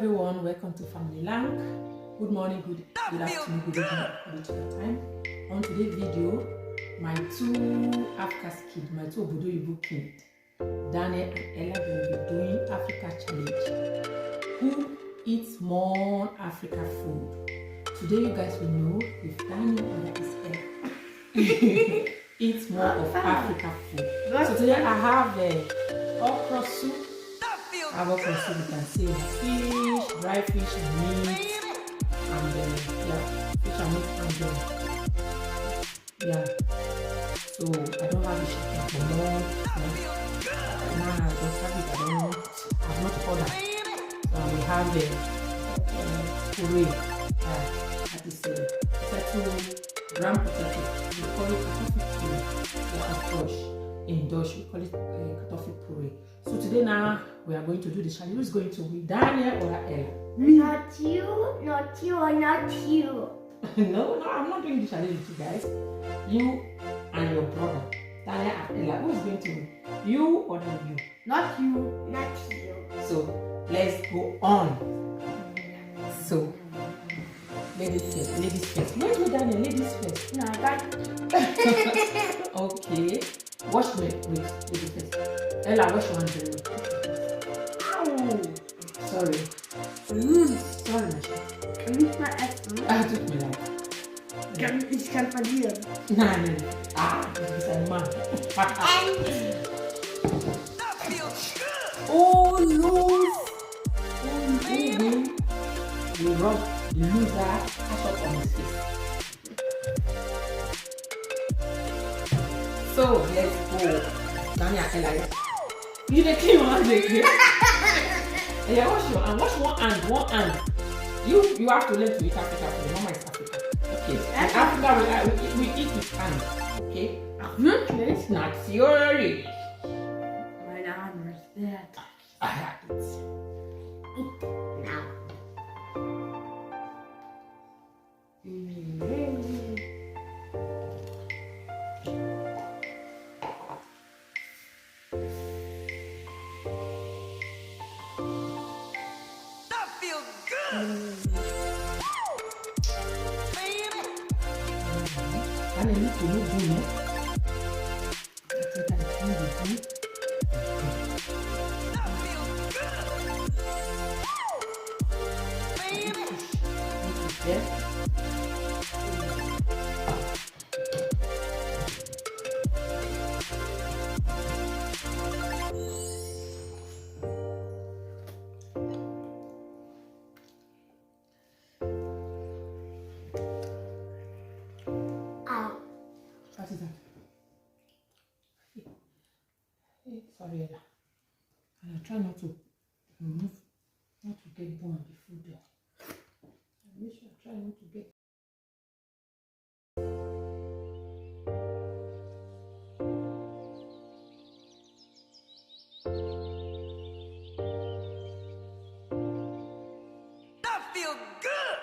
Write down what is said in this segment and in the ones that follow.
everyone, welcome to Family Lang. Good morning, good afternoon, good evening, according to your time. On today's video, my two Africa's kids, my two oyibo kids, Daniel and Ella, will be doing Africa challenge. Who eats more Africa food? Today you guys will know if Daniel or is Ella eats more of Africa food. So today I have okra soup. I have okra soup, you can see fish, dry fish and meat, and fish and meat and so I don't have the chicken for more. Now I don't have it, I've not ordered. So I will have the puree, that is potato, brown potato. We call it puree. In Dutch, we call it coffee puree. So today now we are going to do the challenge. Who's going to win, Daniel or Ella? Not you, not you, or not you. No, I'm not doing the challenge with you guys. You and your brother, Daniel and Ella. Who is going to win? You or not you? Not you, not you. So let's go on. So ladies first. Wait, Daniel, ladies first. No, I got Okay. Wash my ladies first. Ella, wash your hands. Ow! Sorry. Sorry, my child. Kann ich mal essen? Tut mir leid. Ich kann verlieren. Nein. Du bist ein Mann. Oh, lose. We rub the loser cash up on his face. So, let's go. Daniel, Ella. You the clean one hand, yeah, wash your hand. Wash one hand. You have to learn to eat Africa food. Mama is Africa. Okay. In Africa, we eat with hands. Okay. It's not theory. Meine Hand ist wert. I have it. Now. I need to look good. What is that? Hey, sorry, Ella. And I try not to get bone on the food there. I make sure I try not to get. That feel good.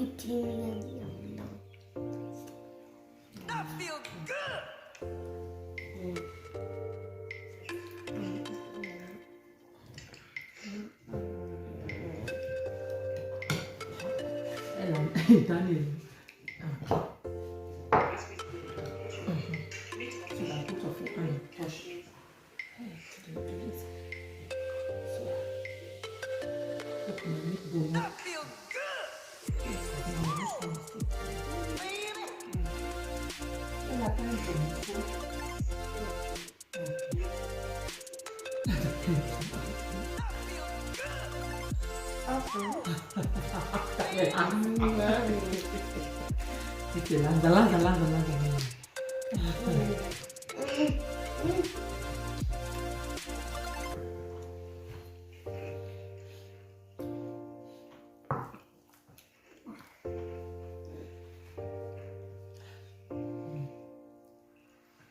eating. I feel good. Daniel. So I put off your hand, wash. I feel good.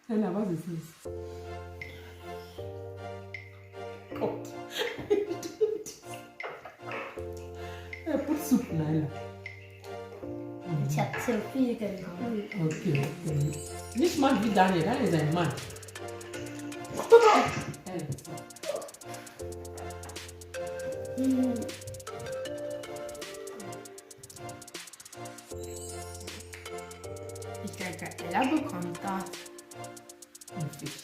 Ella, was ist das? Gott. Put soup, Naila. Ich habe zu viel genommen. Okay. Nicht mal wie Daniel, Daniel ist ein Mann. Ich denke, Ella bekommt das. Ein Fisch.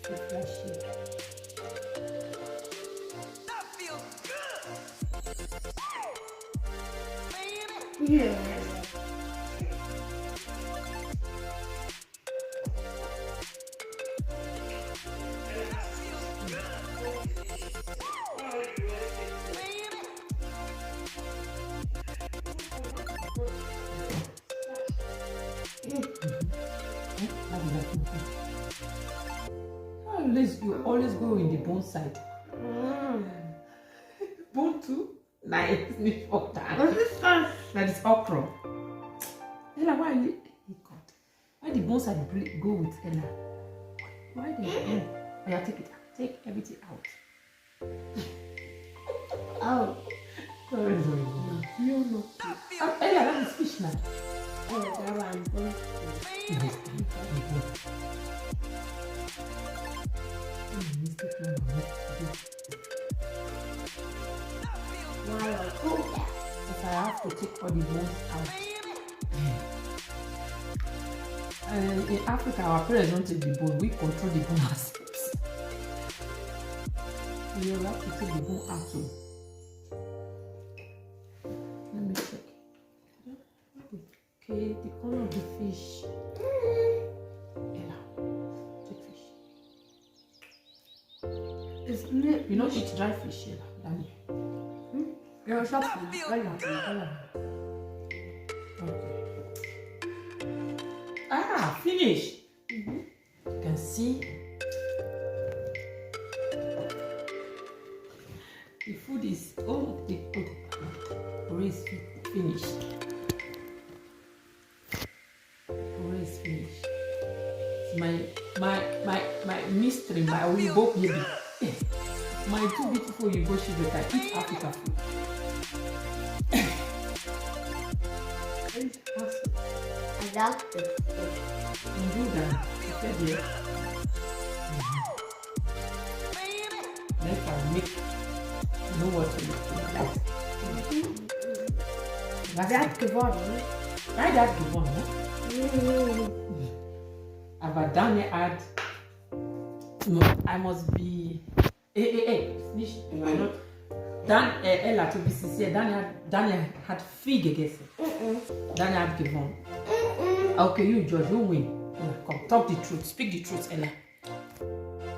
So flashy. I feel good. Yeah. You always go in the bone side. Bone too? Nice, nicht okra. Was ist das? That is okra. Ella, why the bone side go with Ella? Why the bone? Oh, yeah, take it out. Take everything out. Oh. Sorry. You know. Ella, that is fish now. Oh, da war ein Bund. Why I cook that? But I have to take all the bones out. And in Africa, our parents don't take the bone. We control the bone ourselves. You have to take the bone out too. Let me check. Okay, the color of the fish. Ella, take fish. Ist mir. You know, eat dry fish, Ella. Daniel. Ja, ich hab Ella. Okay. Ah, finish. You can see the food is the curry is finished. Curry is finished. It's my mystery, my oyibo baby. My two beautiful oyibo children can eat Africa food. I love this food. You do that. You said yes. Next I'll make. You know what to make. Wer hat gewonnen? My dad gewonnen. Aber Daniel had. No, I must be. Hey, nicht. You are not. Ella, to be sincere, Daniel had viel gegessen. Daniel had gewonnen. Okay, you judge, you win. Ella, come, talk the truth, speak the truth, Ella.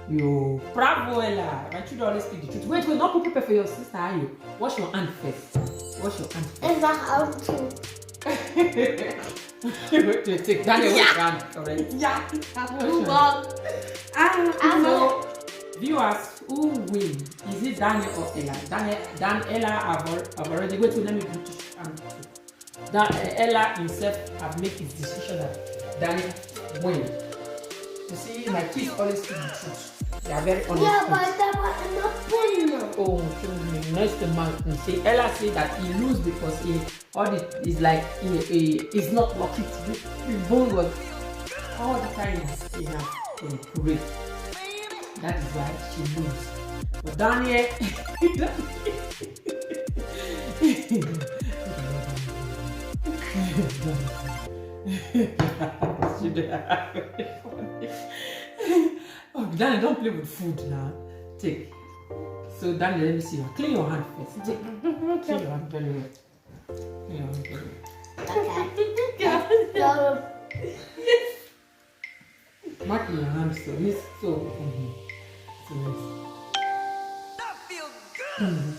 Yo, bravo, Ella. My children always speak the truth. Wait, not put paper for your sister, are you? Wash your hand first. Wash your hand first. Ich sag auch zu. Take Daniel, wash your hand, alright? Ja, ich hab gewonnen. So, viewers, who win? Is it Daniel or Ella? Ella have already. Wait, let me put this hand. Ella himself have made his decision that Daniel win. You see, my kids always speak the truth. They are very honest. Yeah, kids. but that was not fun now. Oh, next the mountain. See, Ella said that he lose because he all it is like he is not lucky to do. His bone was all the time he has great. That is why she lose. But Daniel, oh, Daniel, don't play with food now. Take. So Daniel, let me see you. Clean your hand first. Take. Clean your hand very well. Clean your hand very well. So, Mark your hand so this so so That feels good.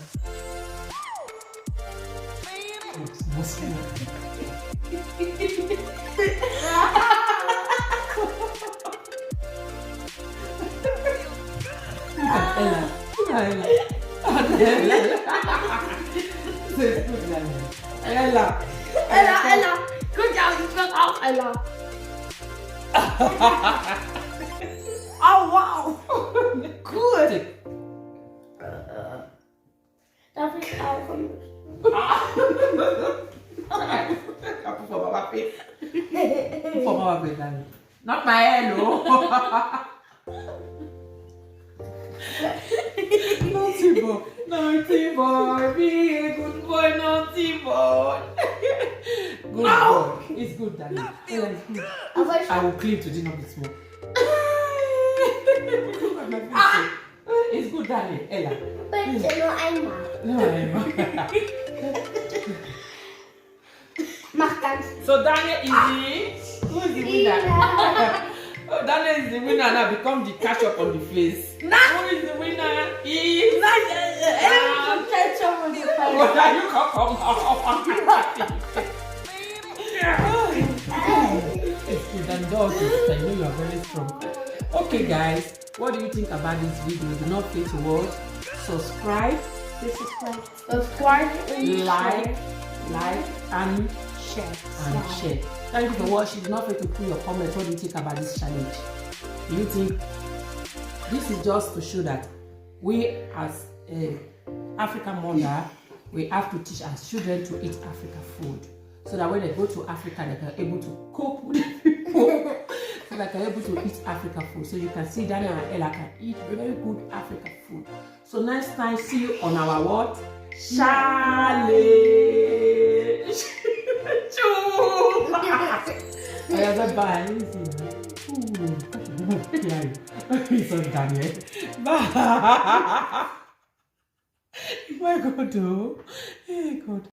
it's mostly Ella. Ella. Good job, you got off, Ella. Oh wow! Good. Darf ich auch? Put for Mama face. Put for Mama face, Daniel. Not my hair, no. Naughty boy, be a good boy, naughty boy. Good boy. It's good, Daniel. Ella, it's good. Aber ich I will clean today, not be small. It's good, Daniel. Ella. bitte nur einmal. No, Emma. Mach ganz. So Daniel is who is the winner? Oh, Daniel is the winner now. Become the ketchup on the face. Who is the winner? Is what are you come It's good and dog. I know you are very strong. Okay, guys, what do you think about this video? Do not forget to watch, subscribe, Subscribe like, and share. share. Thank you for watching. Do not forget to put your comments. What do you think about this challenge? Do you think this is just to show that we as African mother, we have to teach our children to eat African food, so that when they go to Africa, they are able to cope with people, so they are able to eat African food. So you can see Daniel and Ella can eat very good African food. So next time, see you on our what? Challenge. Bye. He's on Daniel. Bye. My God, oh. Hey, God.